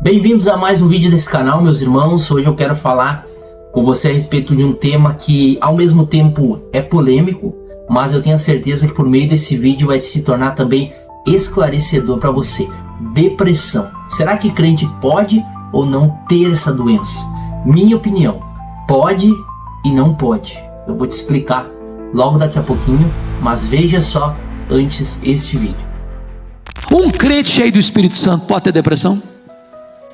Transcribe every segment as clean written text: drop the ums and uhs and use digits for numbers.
Bem-vindos a mais um vídeo desse canal, meus irmãos. Hoje eu quero falar com você a respeito de um tema que ao mesmo tempo é polêmico, mas eu tenho a certeza que por meio desse vídeo vai se tornar também esclarecedor para você. Depressão. Será que crente pode ou não ter essa doença? Minha opinião, pode e não pode. Eu vou te explicar logo daqui a pouquinho, mas veja só antes este vídeo. Um crente cheio do Espírito Santo pode ter depressão?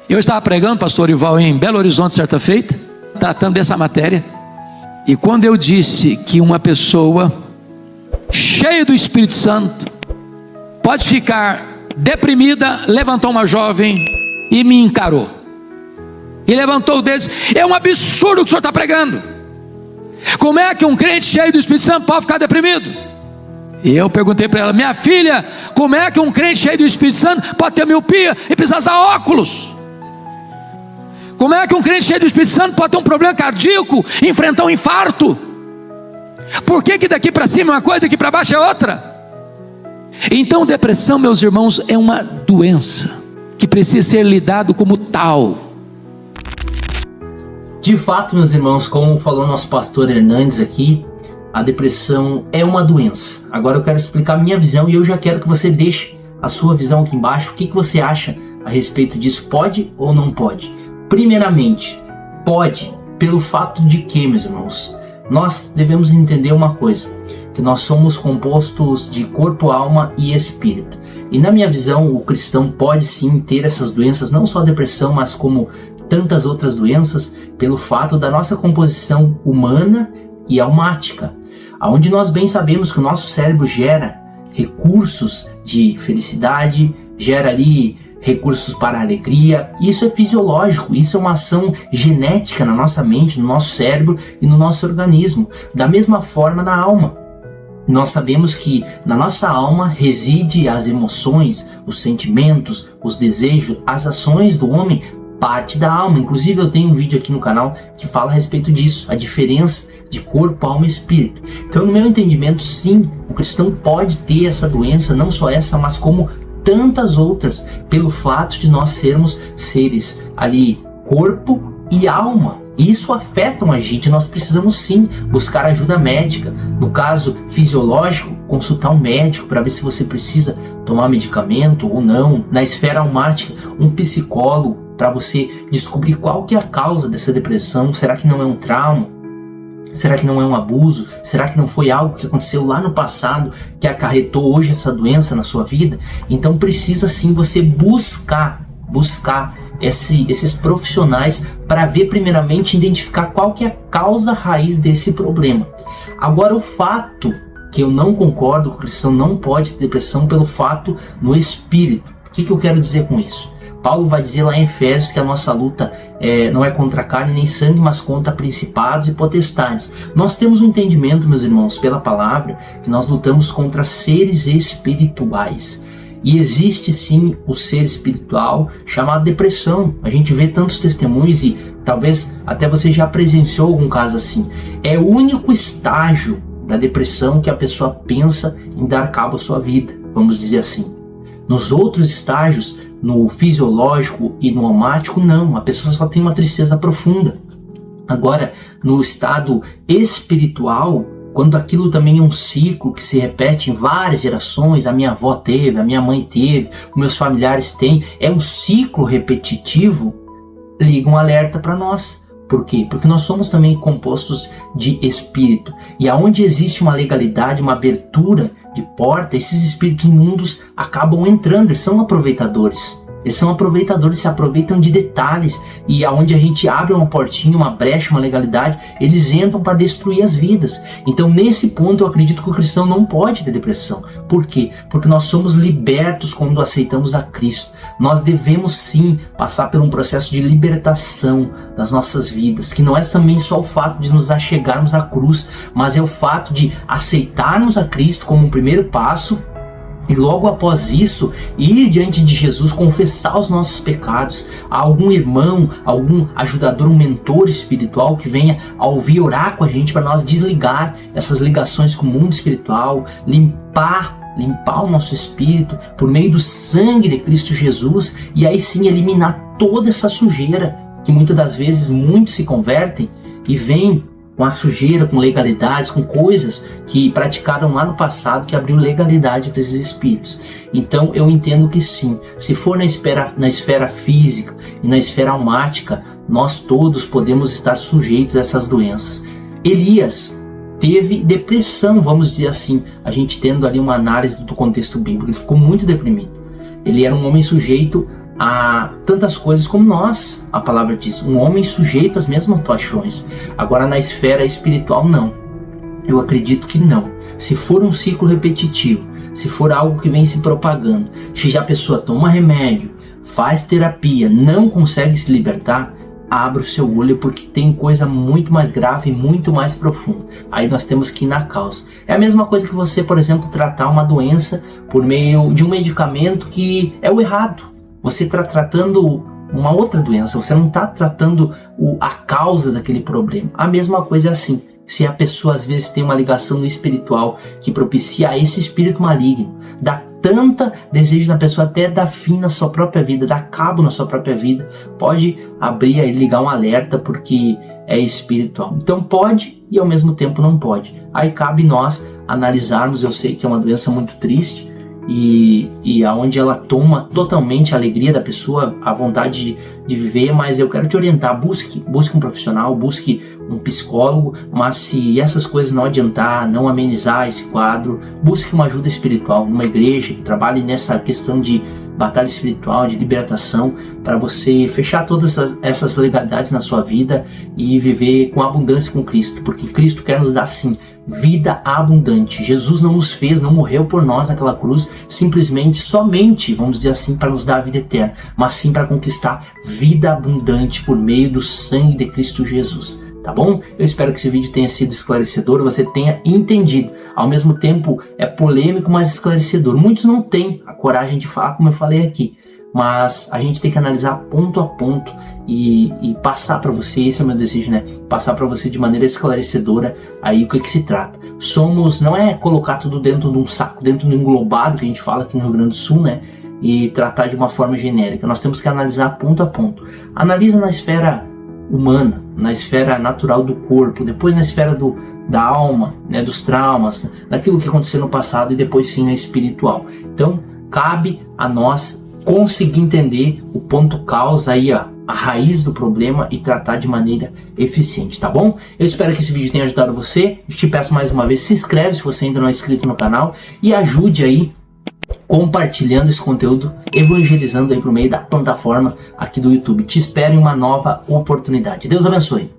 Eu estava pregando, pastor Ival, em Belo Horizonte certa feita, tratando dessa matéria, e quando eu disse que uma pessoa cheia do Espírito Santo pode ficar deprimida, levantou uma jovem e me encarou e levantou o dedo e disse: é um absurdo o que o senhor está pregando. Como é que um crente cheio do Espírito Santo pode ficar deprimido? E eu perguntei para ela: minha filha, como é que um crente cheio do Espírito Santo pode ter miopia e precisar usar óculos? Como é que um crente cheio do Espírito Santo pode ter um problema cardíaco e enfrentar um infarto? Por que daqui para cima é uma coisa, daqui para baixo é outra? Então depressão, meus irmãos, é uma doença que precisa ser lidado como tal. De fato, meus irmãos, como falou nosso pastor Hernandes aqui, a depressão é uma doença. Agora eu quero explicar a minha visão e eu já quero que você deixe a sua visão aqui embaixo. O que você acha a respeito disso? Pode ou não pode? Primeiramente, pode, pelo fato de que, meus irmãos, nós devemos entender uma coisa, que nós somos compostos de corpo, alma e espírito. E na minha visão, o cristão pode sim ter essas doenças, não só a depressão, mas como tantas outras doenças, pelo fato da nossa composição humana e almática, onde nós bem sabemos que o nosso cérebro gera recursos de felicidade, gera ali recursos para a alegria. Isso é fisiológico, isso é uma ação genética na nossa mente, no nosso cérebro e no nosso organismo. Da mesma forma na alma. Nós sabemos que na nossa alma reside as emoções, os sentimentos, os desejos, as ações do homem, parte da alma. Inclusive eu tenho um vídeo aqui no canal que fala a respeito disso, a diferença de corpo, alma e espírito. Então, no meu entendimento, sim, o cristão pode ter essa doença, não só essa, mas como tantas outras, pelo fato de nós sermos seres ali, corpo e alma. Isso afetam a gente, nós precisamos sim buscar ajuda médica. No caso fisiológico, consultar um médico para ver se você precisa tomar medicamento ou não. Na esfera almática, um psicólogo para você descobrir qual que é a causa dessa depressão. Será que não é um trauma? Será que não é um abuso? Será que não foi algo que aconteceu lá no passado que acarretou hoje essa doença na sua vida? Então precisa sim você buscar esses profissionais para ver primeiramente, identificar qual que é a causa raiz desse problema. Agora, o fato que eu não concordo que o cristão não pode ter depressão pelo fato no espírito. O que eu quero dizer com isso? Paulo vai dizer lá em Efésios que a nossa luta não é contra carne nem sangue, mas contra principados e potestades. Nós temos um entendimento, meus irmãos, pela palavra, que nós lutamos contra seres espirituais. E existe sim o ser espiritual chamado depressão. A gente vê tantos testemunhos e talvez até você já presenciou algum caso assim. É o único estágio da depressão que a pessoa pensa em dar cabo à sua vida, vamos dizer assim. Nos outros estágios, no fisiológico e no almático, não. A pessoa só tem uma tristeza profunda. Agora, no estado espiritual, quando aquilo também é um ciclo que se repete em várias gerações, a minha avó teve, a minha mãe teve, os meus familiares têm, é um ciclo repetitivo, liga um alerta para nós. Por quê? Porque nós somos também compostos de espírito. E aonde existe uma legalidade, uma abertura de porta, esses espíritos imundos acabam entrando, eles são aproveitadores. Eles são aproveitadores, se aproveitam de detalhes, e aonde a gente abre uma portinha, uma brecha, uma legalidade, eles entram para destruir as vidas. Então nesse ponto eu acredito que o cristão não pode ter depressão. Por quê? Porque nós somos libertos quando aceitamos a Cristo. Nós devemos sim passar por um processo de libertação das nossas vidas, que não é também só o fato de nos achegarmos à cruz, mas é o fato de aceitarmos a Cristo como um primeiro passo, e logo após isso, ir diante de Jesus, confessar os nossos pecados. Há algum irmão, algum ajudador, um mentor espiritual que venha a ouvir, orar com a gente para nós desligar essas ligações com o mundo espiritual, limpar limpar o nosso espírito por meio do sangue de Cristo Jesus e aí sim eliminar toda essa sujeira que muitas das vezes muitos se convertem e vêm com a sujeira, com legalidades, com coisas que praticaram lá no passado que abriu legalidade para esses espíritos. Então eu entendo que sim, se for na esfera física e na esfera almática, nós todos podemos estar sujeitos a essas doenças. Elias teve depressão, vamos dizer assim, a gente tendo ali uma análise do contexto bíblico, ele ficou muito deprimido. Ele era um homem sujeito a tantas coisas como nós, a palavra diz, um homem sujeito às mesmas paixões. Agora na esfera espiritual não, eu acredito que não. Se for um ciclo repetitivo, se for algo que vem se propagando, se a pessoa toma remédio, faz terapia, não consegue se libertar, abra o seu olho porque tem coisa muito mais grave e muito mais profunda. Aí nós temos que ir na causa. É a mesma coisa que você, por exemplo, tratar uma doença por meio de um medicamento que é o errado. Você está tratando uma outra doença, você não está tratando a causa daquele problema. A mesma coisa é assim. Se a pessoa às vezes tem uma ligação no espiritual que propicia esse espírito maligno, dá tanta desejo na pessoa até dar fim na sua própria vida, dar cabo na sua própria vida, pode abrir e ligar um alerta porque é espiritual. Então pode e ao mesmo tempo não pode. Aí cabe nós analisarmos, eu sei que é uma doença muito triste, e aonde ela toma totalmente a alegria da pessoa, a vontade de viver, mas eu quero te orientar, busque um profissional, busque um psicólogo, mas se essas coisas não adiantar, não amenizar esse quadro, busque uma ajuda espiritual, uma igreja que trabalhe nessa questão de batalha espiritual, de libertação, para você fechar todas essas legalidades na sua vida e viver com abundância com Cristo, porque Cristo quer nos dar sim vida abundante. Jesus não nos fez, não morreu por nós naquela cruz simplesmente, somente, vamos dizer assim, para nos dar a vida eterna, mas sim para conquistar vida abundante por meio do sangue de Cristo Jesus. Tá bom? Eu espero que esse vídeo tenha sido esclarecedor, você tenha entendido. Ao mesmo tempo é polêmico, mas esclarecedor. Muitos não têm a coragem de falar, como eu falei aqui, mas a gente tem que analisar ponto a ponto e passar para você, esse é o meu desejo, né? Passar para você de maneira esclarecedora aí o que se trata. Não é colocar tudo dentro de um saco, dentro de um englobado que a gente fala aqui no Rio Grande do Sul, né? E tratar de uma forma genérica. Nós temos que analisar ponto a ponto. Analisa na esfera humana, na esfera natural do corpo, depois na esfera da alma, né, dos traumas, daquilo que aconteceu no passado e depois sim na espiritual. Então cabe a nós conseguir entender o ponto causa aí, a raiz do problema e tratar de maneira eficiente, tá bom? Eu espero que esse vídeo tenha ajudado você. Eu te peço mais uma vez, se inscreve se você ainda não é inscrito no canal e ajude aí compartilhando esse conteúdo, evangelizando aí por meio da plataforma aqui do YouTube. Te espero em uma nova oportunidade. Deus abençoe.